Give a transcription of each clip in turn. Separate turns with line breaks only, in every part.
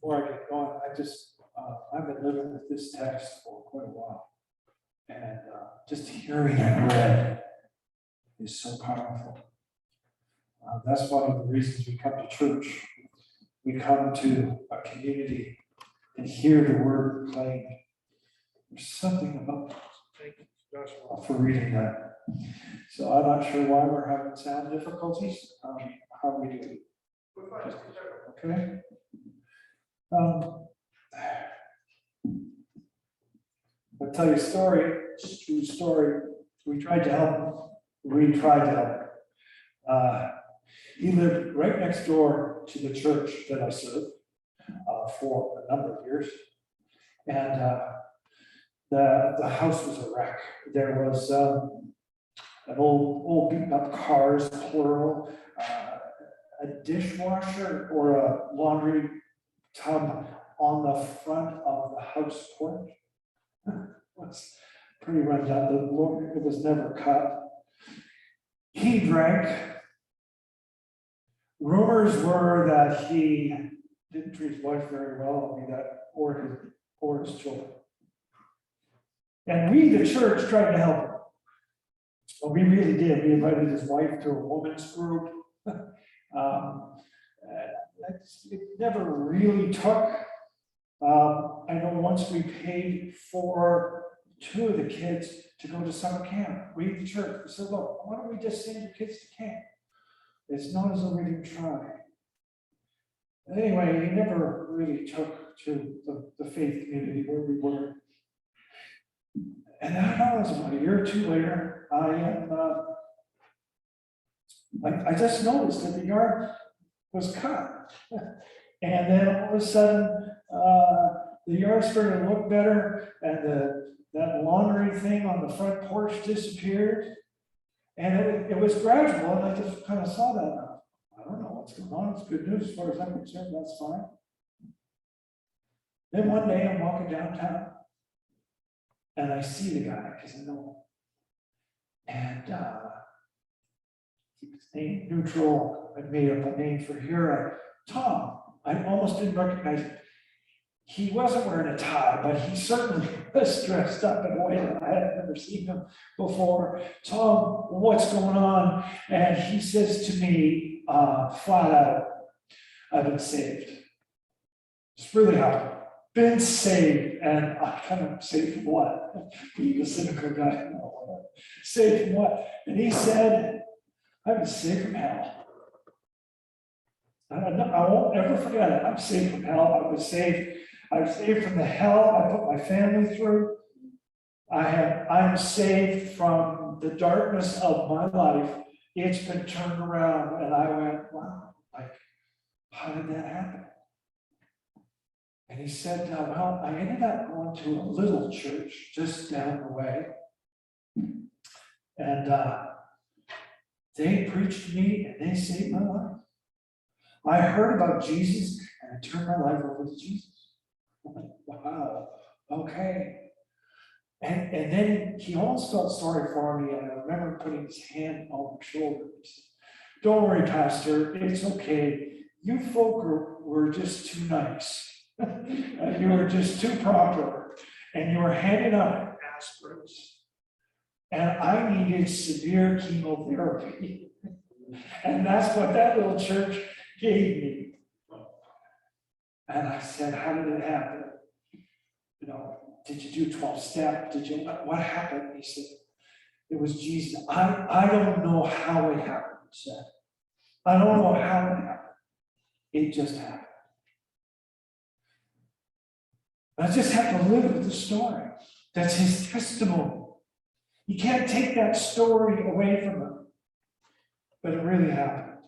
before I get going, I've been living with this text for quite a while. And just hearing it read is so powerful. That's one of the reasons we come to church. We come to a community and hear the word proclaimed. There's something about Joshua for reading that. So I'm not sure why we're having sound difficulties. How are we doing? Okay. I'll tell you a story, just a true story. We tried to help him. He lived right next door to the church that I served for a number of years. And the house was a wreck. There was an old beaten up cars, plural, a dishwasher or a laundry tub on the front of the house porch. It was pretty run down. It was never cut. He drank. Rumors were that he didn't treat his wife very well, or his children. And we, the church, tried to help him. Well, we really did. We invited his wife to a women's group. It never really took. I know once we paid for 2 of the kids to go to summer camp. We, the church, we said, look, why don't we just send your kids to camp? It's not as though we didn't try. Anyway, he never really took to the faith community where we were. And I don't know, it was about a year or 2 later, I just noticed that the yard was cut. And then all of a sudden, the yard started to look better, and that laundry thing on the front porch disappeared. And it was gradual, and I just kind of saw that. I don't know what's going on. It's good news as far as I'm concerned. That's fine. Then one day I'm walking downtown, and I see the guy because I know him. And his name neutral. I made up a name for here. Tom. I almost didn't recognize him. He wasn't wearing a tie, but he certainly was dressed up in a way that I had never seen him before. Tom, what's going on? And he says to me, flat out, I've been saved. It's really happened. Been saved. And I kind of saved from what? Being a cynical guy. No, saved from what? And he said, I've been saved from hell. I won't ever forget it. I'm saved from hell. I was saved from the hell I put my family through. I'm saved from the darkness of my life. It's been turned around, and I went, wow, like, how did that happen? And he said, well, I ended up going to a little church just down the way. And they preached to me, and they saved my life. I heard about Jesus, and I turned my life over to Jesus. I'm like, wow, okay. And then he almost felt sorry for me, and I remember putting his hand on my shoulder. He said, don't worry, Pastor, it's okay. You folk were just too nice. You were just too proper, and you were handing out aspirins. And I needed severe chemotherapy. And that's what that little church gave me. And I said, how did it happen? You know, did you do 12 step? Did you, what happened? He said, it was Jesus. I don't know how it happened, he said. I don't know how it happened. It just happened. I just have to live with the story. That's his testimony. You can't take that story away from him. But it really happened.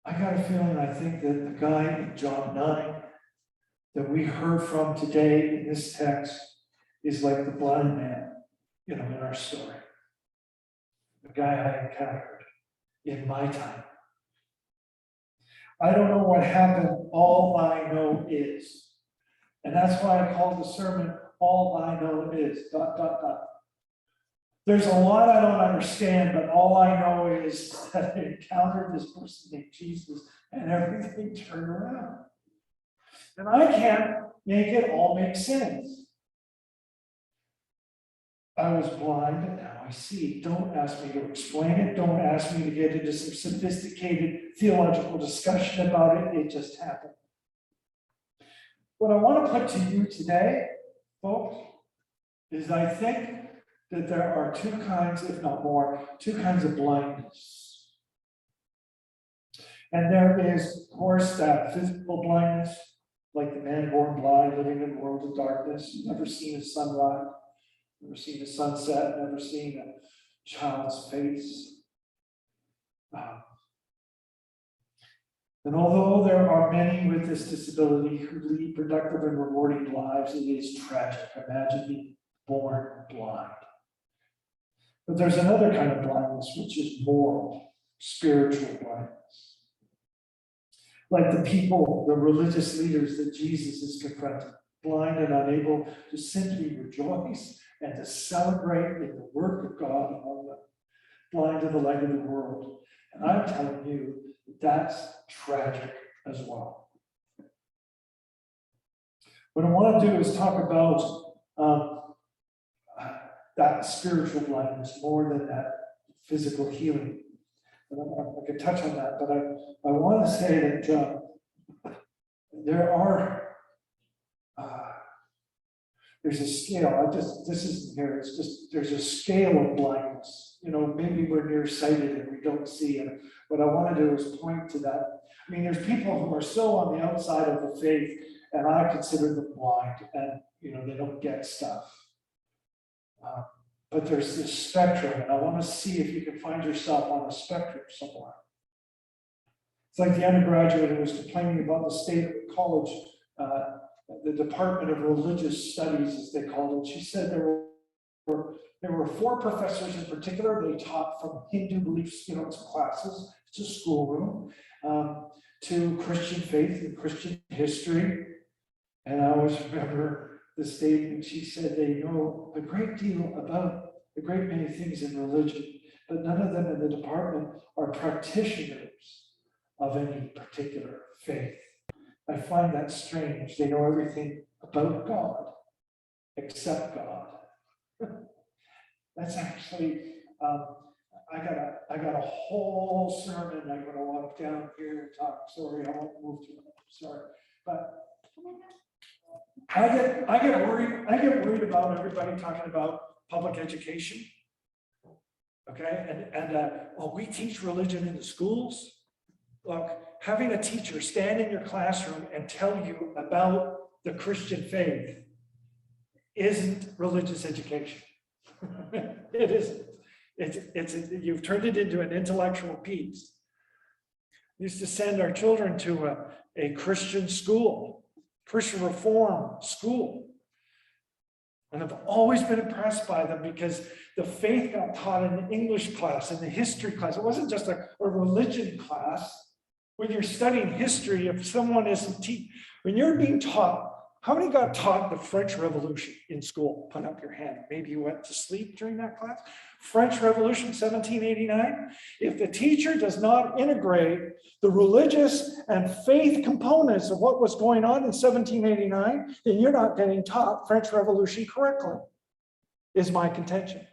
I got a feeling, I think that the guy in John 9 that we heard from today in this text is like the blind man, in our story. The guy I encountered in my time. I don't know what happened, all I know is. And that's why I called the sermon, All I Know Is, ... There's a lot I don't understand, but all I know is that I encountered this person named Jesus and everything turned around. And I can't make it all make sense. I was blind, but now I see. Don't ask me to explain it. Don't ask me to get into some sophisticated theological discussion about it. It just happened. What I want to put to you today, folks, is I think that there are two kinds, if not more, two kinds of blindness. And there is, of course, that physical blindness, like the man born blind, living in a world of darkness, never seen a sunrise, never seen a sunset, never seen a child's face. And although there are many with this disability who lead productive and rewarding lives, it is tragic. Imagine being born blind. But there's another kind of blindness, which is moral, spiritual blindness. Like the people, the religious leaders that Jesus is confronting, blind and unable to simply rejoice and to celebrate in the work of God among them, blind to the light of the world. And I'm telling you, that's tragic as well. What I want to do is talk about that spiritual blindness more than that physical healing. And I could touch on that, but I want to say that there are there's a scale. This isn't here. It's just there's a scale of blindness. You know, maybe we're nearsighted and we don't see. And what I want to do is point to that. I mean, there's people who are so on the outside of the faith, and I consider them blind, and they don't get stuff. But there's this spectrum, and I want to see if you can find yourself on the spectrum somewhere. It's like the undergraduate who was complaining about the state of the college, the Department of Religious Studies, as they called it. She said there were 4 professors in particular. They taught from Hindu beliefs, some classes, it's a schoolroom, to Christian faith and Christian history. And I always remember the statement. She said they know a great deal about a great many things in religion, but none of them in the department are practitioners of any particular faith. I find that strange. They know everything about God except God. That's actually, I got a whole sermon I'm going to walk down here and talk. Sorry, I won't move too much. Sorry, but I get worried about everybody talking about public education. Okay, and we teach religion in the schools. Look, having a teacher stand in your classroom and tell you about the Christian faith isn't religious education. It isn't. You've turned it into an intellectual piece. We used to send our children to a Christian school, Christian Reform school. And I've always been impressed by them because the faith got taught in the English class, in the history class. It wasn't just a religion class. When you're studying history, if someone isn't when you're being taught, how many got taught the French Revolution in school? Put up your hand. Maybe you went to sleep during that class. French Revolution, 1789. If the teacher does not integrate the religious and faith components of what was going on in 1789, then you're not getting taught French Revolution correctly, is my contention.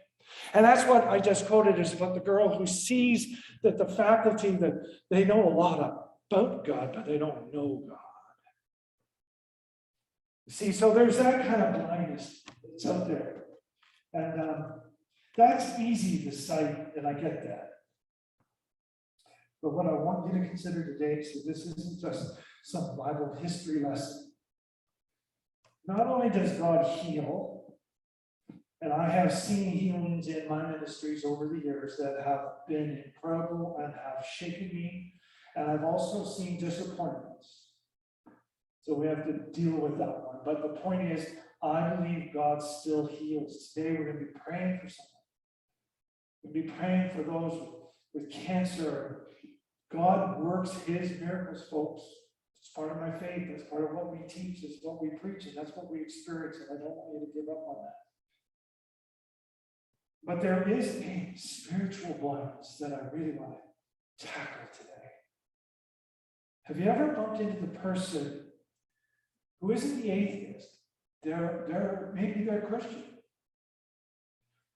And that's what I just quoted is about the girl who sees that the faculty, that they know a lot about God, but they don't know God. See, so there's that kind of blindness that's out there. And that's easy to cite, and I get that. But what I want you to consider today is that this isn't just some Bible history lesson. Not only does God heal, and I have seen healings in my ministries over the years that have been incredible and have shaken me, and I've also seen disappointments. So we have to deal with that one. But the point is, I believe God still heals. Today we're going to be praying for someone. We'll be praying for those with cancer. God works his miracles, folks. It's part of my faith. That's part of what we teach. It's what we preach, and that's what we experience. And I don't want you to give up on that. But there is a spiritual blindness that I really want to tackle today. Have you ever bumped into the person who isn't the atheist? Maybe they're Christian,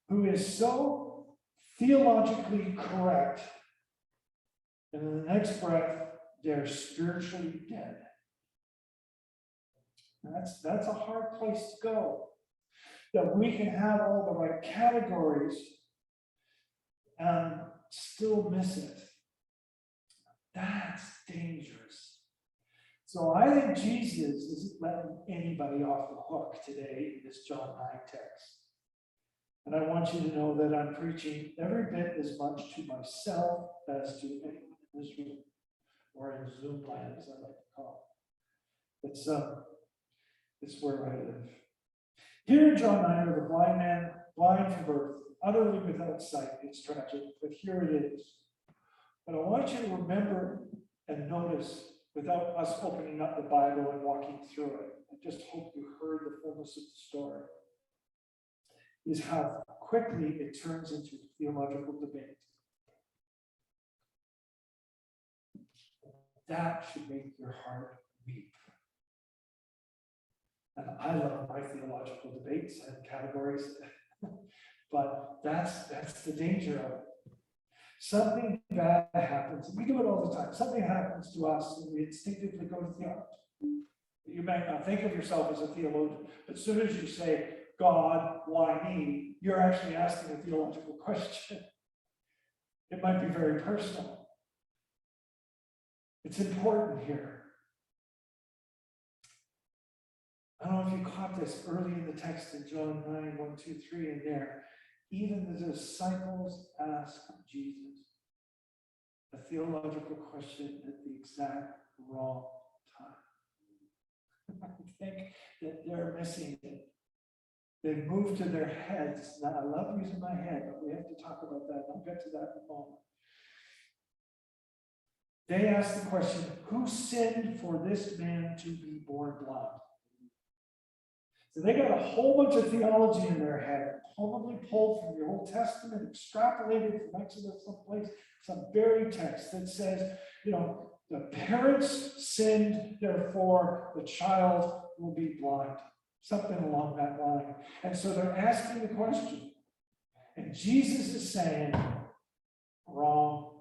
who is so theologically correct, and in the next breath, they're spiritually dead. That's a hard place to go. That we can have all the right categories and still miss it. That's dangerous. So I think Jesus isn't letting anybody off the hook today in this John 9 text. And I want you to know that I'm preaching every bit as much to myself as to anyone in this room, or in Zoom land, as I like to call it. It's where I live. Here in John 9 are the blind man, blind from birth, utterly without sight. It's tragic, but here it is. But I want you to remember and notice, without us opening up the Bible and walking through it, I just hope you heard the fullness of the story, is how quickly it turns into a theological debate. That should make your heart weep. And I love my theological debates and categories, but that's the danger of it. Something bad happens. We do it all the time. Something happens to us and we instinctively go to theology. You might not think of yourself as a theologian, but as soon as you say, God, why me? You're actually asking a theological question. It might be very personal. It's important here. I don't know if you caught this early in the text in John 9, 1, 2, 3 in there. Even the disciples ask Jesus a theological question at the exact wrong time. I think that they're missing it. They've moved to their heads. Now, I love using my head, but we have to talk about that. I'll get to that in a moment. They ask the question, who sinned for this man to be born blind? So they got a whole bunch of theology in their head, probably pulled from the Old Testament, extrapolated from Exodus someplace, some buried text that says, the parents sinned, therefore the child will be blind. Something along that line. And so they're asking the question. And Jesus is saying, wrong.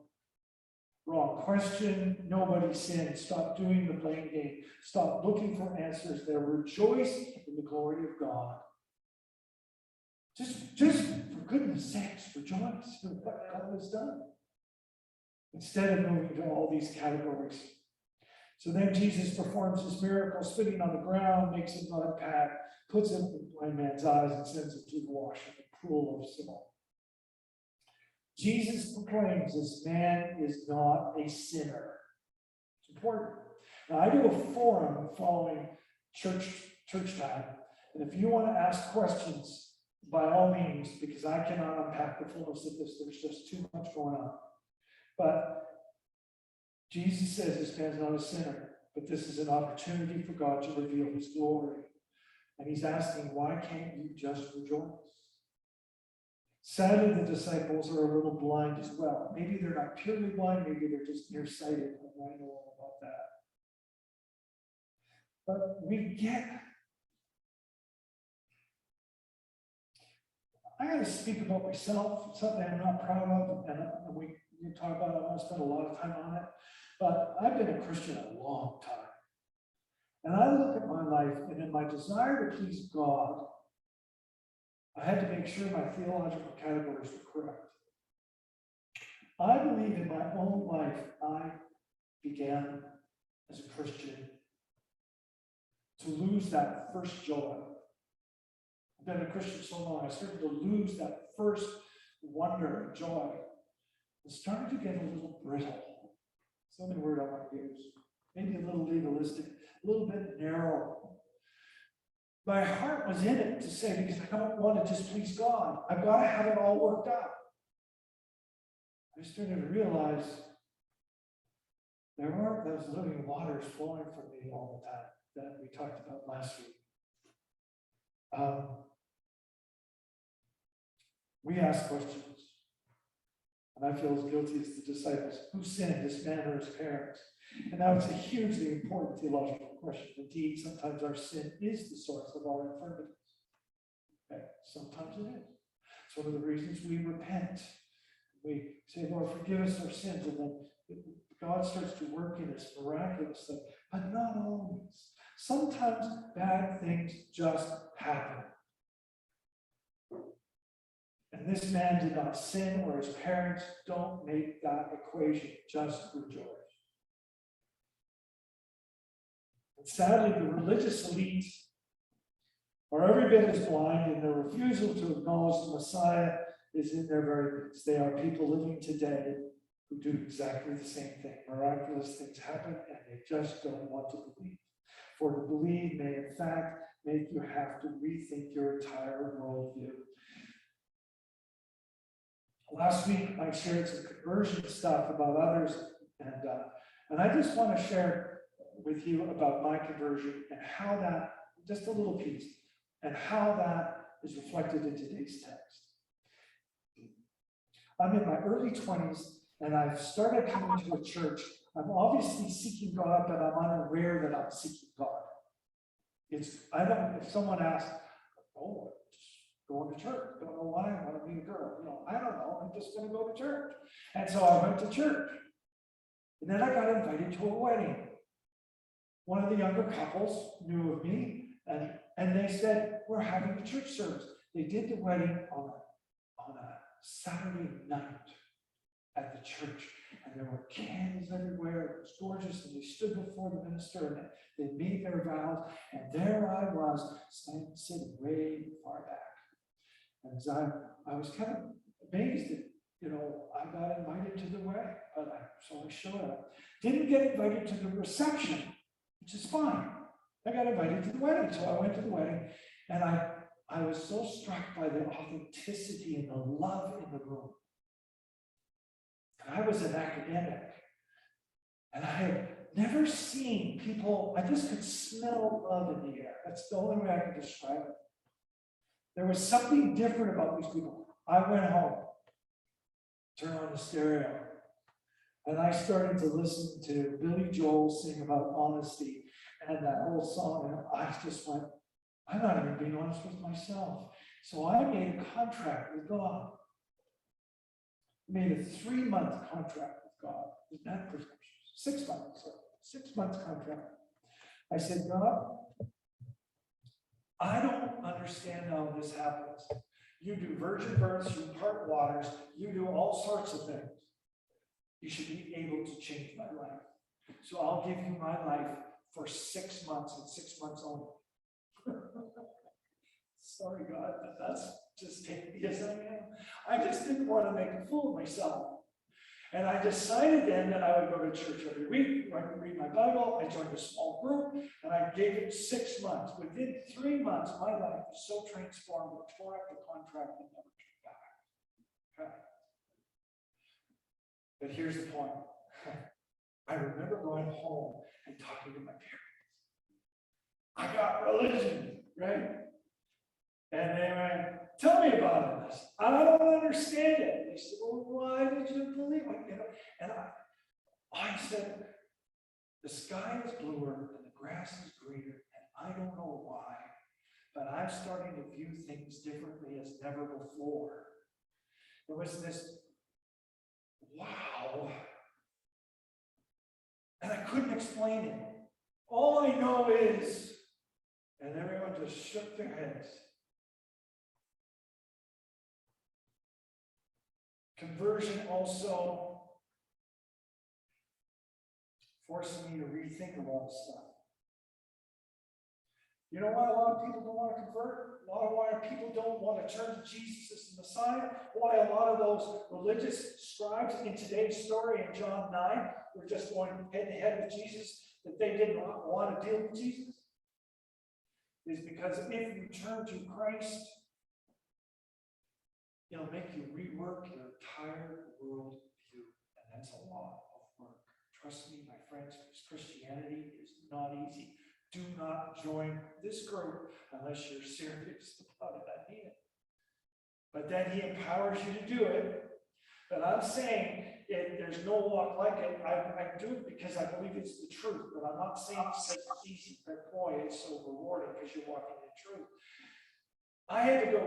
Wrong question. Nobody sinned. Stop doing the blame game. Stop looking for answers. They're rejoicing in the glory of God. Just for goodness sakes, rejoice in what God has done. Instead of moving to all these categories. So then Jesus performs his miracle, spitting on the ground, makes a mud pad, puts it in the blind man's eyes, and sends him to the wash in the pool of Siloam. Jesus proclaims this man is not a sinner. It's important. Now, I do a forum following church time, and if you want to ask questions, by all means, because I cannot unpack the fullness of this, there's just too much going on. But Jesus says this man's not a sinner, but this is an opportunity for God to reveal his glory. And he's asking, why can't you just rejoice? Sadly, the disciples are a little blind as well. Maybe they're not purely blind, maybe they're just nearsighted. I know all about that. But we get. I got to speak about myself, something I'm not proud of, and we talk about it. I want to spend a lot of time on it. But I've been a Christian a long time. And I look at my life, and in my desire to please God, I had to make sure my theological categories were correct. I believe in my own life, I began as a Christian to lose that first joy. I've been a Christian so long, I started to lose that first wonder and joy. It started to get a little brittle. It's the only word I want to use. Maybe a little legalistic, a little bit narrow. My heart was in it to say, because I don't want to just please God. I've got to have it all worked out. I started to realize there weren't those living waters flowing from me all the time that we talked about last week. We ask questions. And I feel as guilty as the disciples. Who sinned, this man or his parents? And now it's a hugely important theological question. Indeed, sometimes our sin is the source of our infirmities. Okay? Sometimes it is. It's one of the reasons we repent. We say, Lord, forgive us our sins. And then God starts to work in us miraculously. But not always. Sometimes bad things just happen. And this man did not sin, or his parents. Don't make that equation. Just rejoice. And sadly, the religious elites are every bit as blind in their refusal to acknowledge the Messiah is in their very midst. They are people living today who do exactly the same thing. Miraculous things happen, and they just don't want to believe. For to believe may, in fact, make you have to rethink your entire worldview. Last week, I shared some conversion stuff about others, and I just want to share with you about my conversion and how that, just a little piece, and how that is reflected in today's text. I'm in my early 20s, and I've started coming to a church. I'm obviously seeking God, but I'm unaware that I'm seeking God. If someone asks, oh, going to church, don't know why, I want to meet a girl. I don't know, I'm just going to go to church. And so I went to church. And then I got invited to a wedding. One of the younger couples knew of me, and they said, we're having a church service. They did the wedding on a Saturday night at the church, and there were candles everywhere. It was gorgeous, and they stood before the minister, and they made their vows, and there I was, sitting way far back. And as I was kind of amazed that, I got invited to the wedding, so I showed up. Didn't get invited to the reception, which is fine. I got invited to the wedding, so I went to the wedding, and I was so struck by the authenticity and the love in the room. And I was an academic, and I had never seen people, I just could smell love in the air. That's the only way I can describe it. There was something different about these people. I went home, turned on the stereo, and I started to listen to Billy Joel sing about honesty and that whole song, and I just went, I'm not even being honest with myself. So I made a contract with God. I made a 3-month contract with God. Isn't that presumptuous? 6 months, sorry. 6 months contract. I said, God, I don't understand how this happens. You do virgin births, you part waters, you do all sorts of things. You should be able to change my life. So I'll give you my life for 6 months and 6 months only. Sorry, God, but that's just take me as I am. I just didn't want to make a fool of myself. And I decided then that I would go to church every week, I would read my Bible, I joined a small group, and I gave it 6 months. Within 3 months, my life was so transformed, I tore up the contract and never turned back. Okay. But here's the point. I remember going home and talking to my parents. I got religion, right? And they went, tell me about this. I don't understand it. They said, well, why did you believe it? And I said, the sky is bluer and the grass is greener, and I don't know why, but I'm starting to view things differently as never before. There was this, wow. And I couldn't explain it. All I know is, and everyone just shook their heads. Conversion also forcing me to rethink a lot of stuff. You know why a lot of people don't want to convert? A lot of why people don't want to turn to Jesus as the Messiah? Why a lot of those religious scribes in today's story in John 9 were just going head to head with Jesus, that they did not want to deal with Jesus? Is because if you turn to Christ, it'll make you rework your entire world view. And that's a lot of work. Trust me, my friends, because Christianity is not easy. Do not join this group unless you're serious about it. I mean it. but then he empowers you to do it. But I'm saying there's no walk like it. I do it because I believe it's the truth, but I'm not saying it's because it's easy, but boy, it's so rewarding because you're walking in truth. I had to go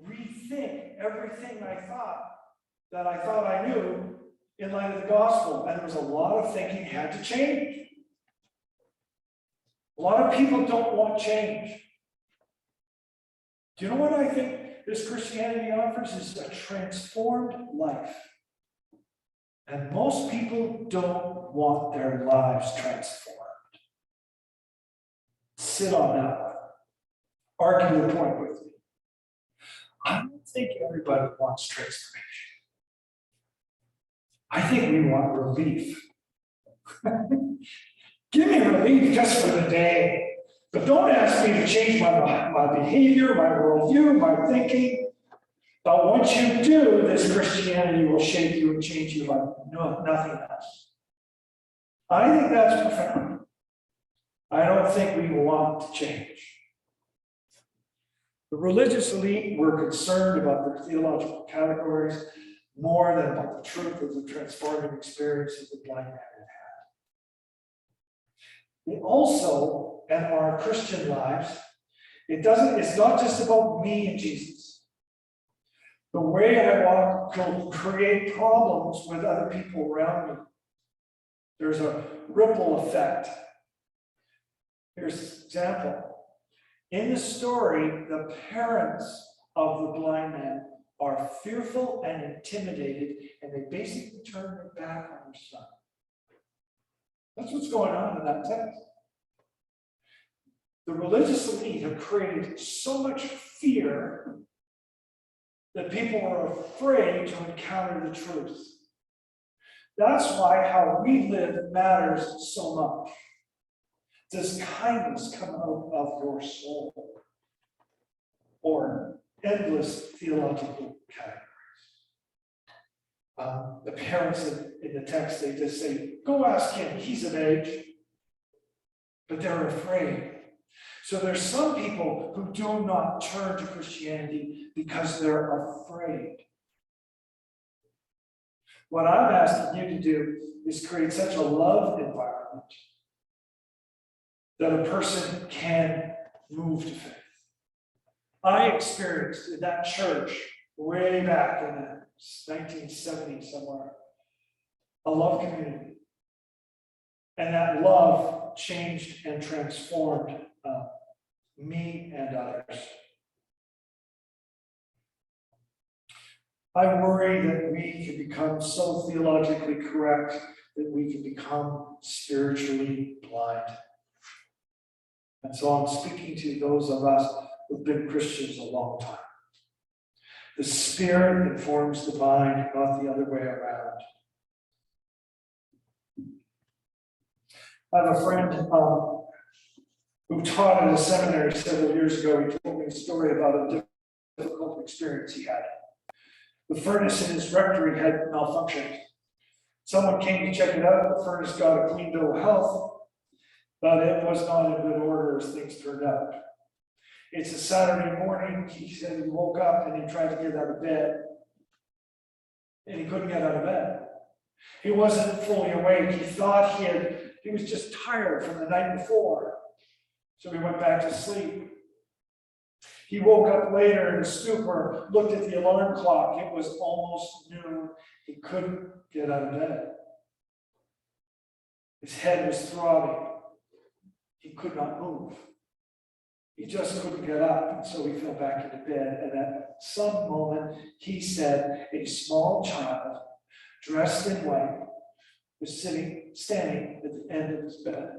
rethink everything I thought I knew in light of the gospel, and there was a lot of thinking had to change. A lot of people don't want change. Do you know what I think this Christianity offers is a transformed life. And most people don't want their lives transformed. Sit on that one. Argue the point with me. I don't think everybody wants transformation. I think we want relief. Give me relief just for the day. But don't ask me to change my behavior, my worldview, my thinking. But once you do, this Christianity will shape you and change you like nothing else. I think that's profound. I don't think we want to change. The religious elite were concerned about their theological categories more than about the truth of the transforming experiences the blind man had had. They also, in our Christian lives, it's not just about me and Jesus. The way I walk can create problems with other people around me. There's a ripple effect. Here's an example. In the story, the parents of the blind man are fearful and intimidated, and they basically turn their back on their son. That's what's going on in that text. The religious elite have created so much fear that people are afraid to encounter the truth. That's why how we live matters so much. Does kindness come out of your soul? Or endless theological categories. The parents in the text, they just say, go ask him, he's of age. But they're afraid. So there's some people who do not turn to Christianity because they're afraid. What I'm asking you to do is create such a love environment that a person can move to faith. I experienced in that church way back in the 1970s somewhere, a love community. And that love changed and transformed me and others. I worry that we can become so theologically correct that we can become spiritually blind. And so I'm speaking to those of us who've been Christians a long time. The Spirit informs the mind, not the other way around. I have a friend who taught at a seminary several years ago. He told me a story about a difficult experience he had. The furnace in his rectory had malfunctioned. Someone came to check it out. The furnace got a clean bill of health, but it was not in good order as things turned out. It's a Saturday morning. He said he woke up and he tried to get out of bed, and he couldn't get out of bed. He wasn't fully awake. He thought he was just tired from the night before. So he went back to sleep. He woke up later in a stupor, looked at the alarm clock. It was almost noon. He couldn't get out of bed. His head was throbbing. He could not move. He just couldn't get up, and so he fell back into bed. And at some moment, he said, a small child, dressed in white, was standing at the end of his bed.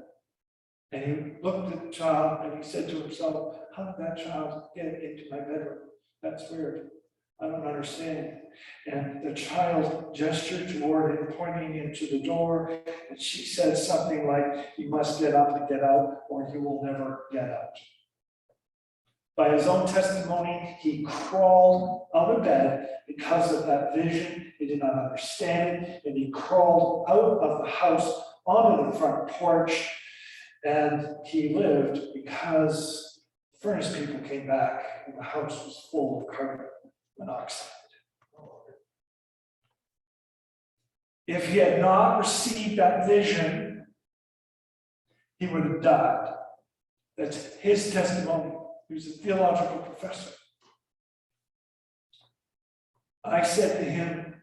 And he looked at the child and he said to himself, how did that child get into my bedroom? That's weird. I don't understand. And the child gestured toward him, pointing him to the door. And she said something like, you must get up and get out, or you will never get out. By his own testimony, he crawled out of bed because of that vision. He did not understand it. And he crawled out of the house onto the front porch. And he lived because furnace people came back and the house was full of carpet. monoxide. If he had not received that vision, he would have died. That's his testimony. He was a theological professor. I said to him,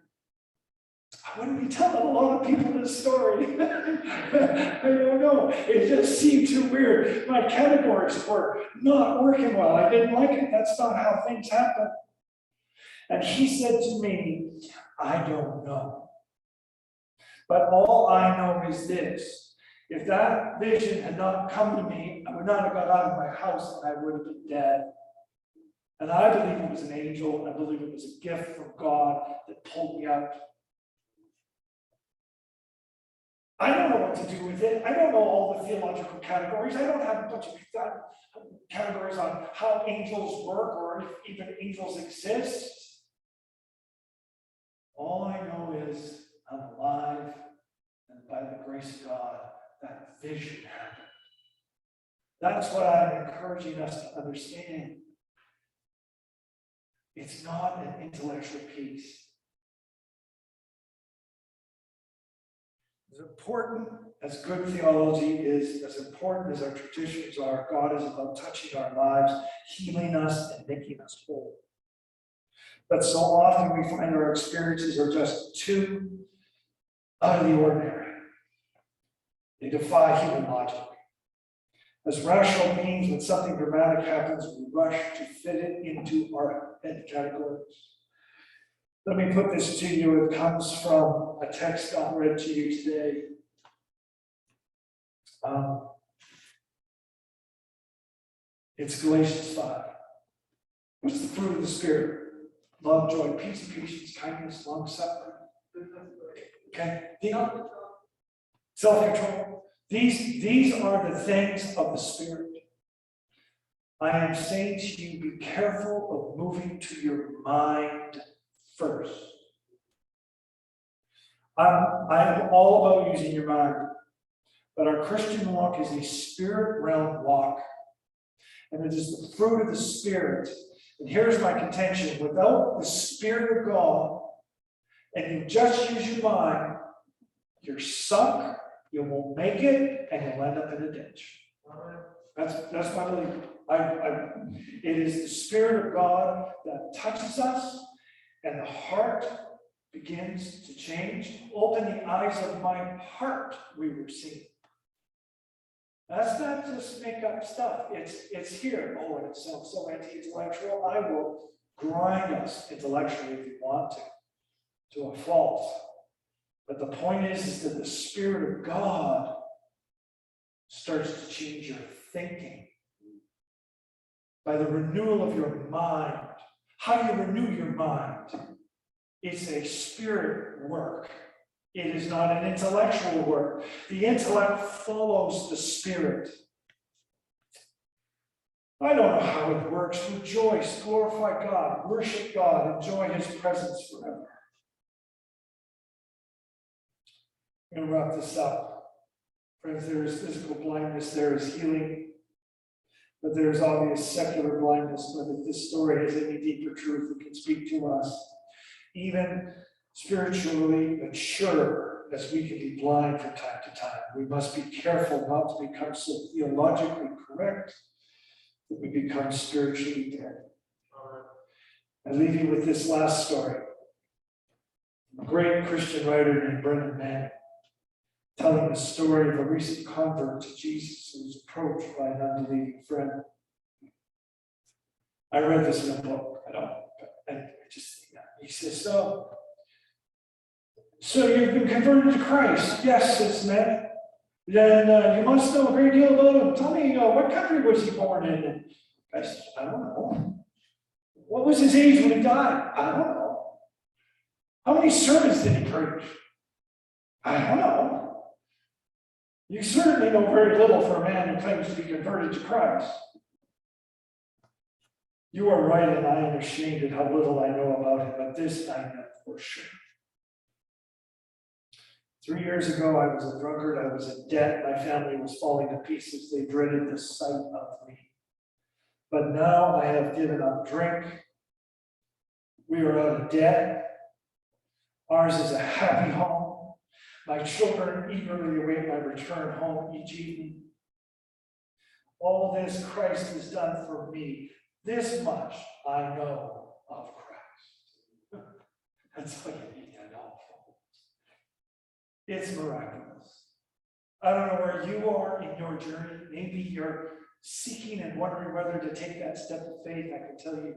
I wouldn't be telling a lot of people this story. I don't know. It just seemed too weird. My categories were not working well. I didn't like it. That's not how things happen. And he said to me, I don't know. But all I know is this. If that vision had not come to me, I would not have got out of my house and I would have been dead. And I believe it was an angel. I believe it was a gift from God that pulled me out. I don't know what to do with it. I don't know all the theological categories. I don't have a bunch of categories on how angels work or if even angels exist. All I know is I'm alive, and by the grace of God, that vision happened. That's what I'm encouraging us to understand. It's not an intellectual piece. As important as good theology is, as important as our traditions are, God is about touching our lives, healing us, and making us whole. But so often we find our experiences are just too out of the ordinary. They defy human logic. As rational beings, when something dramatic happens, we rush to fit it into our head categories. Let me put this to you. It comes from a text I'll read to you today. It's Galatians 5. What's the fruit of the Spirit? Love, joy, peace, patience, kindness, long-suffering. Okay? Self-control. These are the things of the Spirit. I am saying to you, be careful of moving to your mind first. I am all about using your mind, but our Christian walk is a spirit realm walk, and it is the fruit of the Spirit. And here's my contention: without the Spirit of God, and you just use your mind, you're sunk, you won't make it, and you'll end up in a ditch. That's my belief. It is the Spirit of God that touches us, and the heart begins to change. Open the eyes of my heart, we were seeing. That's not just make up stuff. It's here. Oh, and it sounds so anti-intellectual. I will grind us intellectually if you want to a fault. But the point is that the Spirit of God starts to change your thinking by the renewal of your mind. How do you renew your mind? It's a spirit work. It is not an intellectual work. The intellect follows the Spirit. I don't know how it works. Rejoice, glorify God, worship God, enjoy His presence forever. I'm going to wrap this up. Friends, there is physical blindness, there is healing, but there is obvious secular blindness. But if this story has any deeper truth, it can speak to us. Even spiritually mature as we can be blind from time to time, we must be careful not to become so theologically correct that we become spiritually dead. I leave you with this last story. A great Christian writer named Brennan Manning, telling the story of a recent convert to Jesus who was approached by an unbelieving friend. I read this in a book. I just think that. He says, so you've been converted to Christ? Yes, says the man. Then you must know a great deal about him. Tell me, what country was he born in? And I said, I don't know. What was his age when he died? I don't know. How many sermons did he preach? I don't know. You certainly know very little for a man who claims to be converted to Christ. You are right, and I am ashamed at how little I know about him, but this I know for sure. 3 years ago, I was a drunkard, I was in debt, my family was falling to pieces, they dreaded the sight of me. But now I have given up drink, We are out of debt. Ours is a happy home. My children eagerly await my return home each evening. All this Christ has done for me. This much I know of Christ. That's all you need to know. It's miraculous. I don't know where you are in your journey. Maybe you're seeking and wondering whether to take that step of faith. I can tell you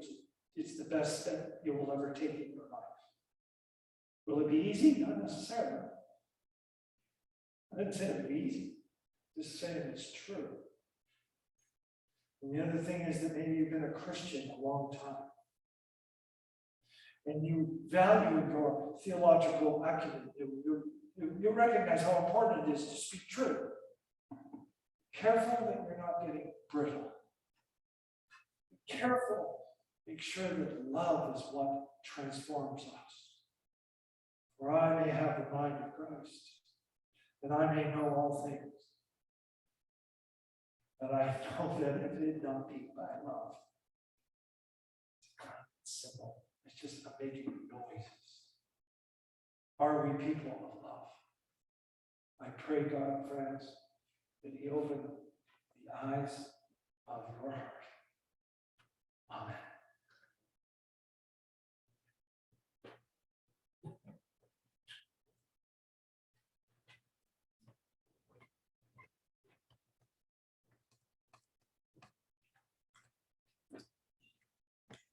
it's the best step you will ever take in your life. Will it be easy? Not necessarily. I didn't say it would be easy. Just saying it's true. And the other thing is that maybe you've been a Christian a long time. And you value your theological acumen. You recognize how important it is to speak truth. Careful that you're not getting brittle. Careful. Make sure that love is what transforms us. For I may have the mind of Christ, and I may know all things. But I know that if it not be by love, it's simple. It's just making noises. Are we people of love? I pray, God, friends, that He open the eyes of your heart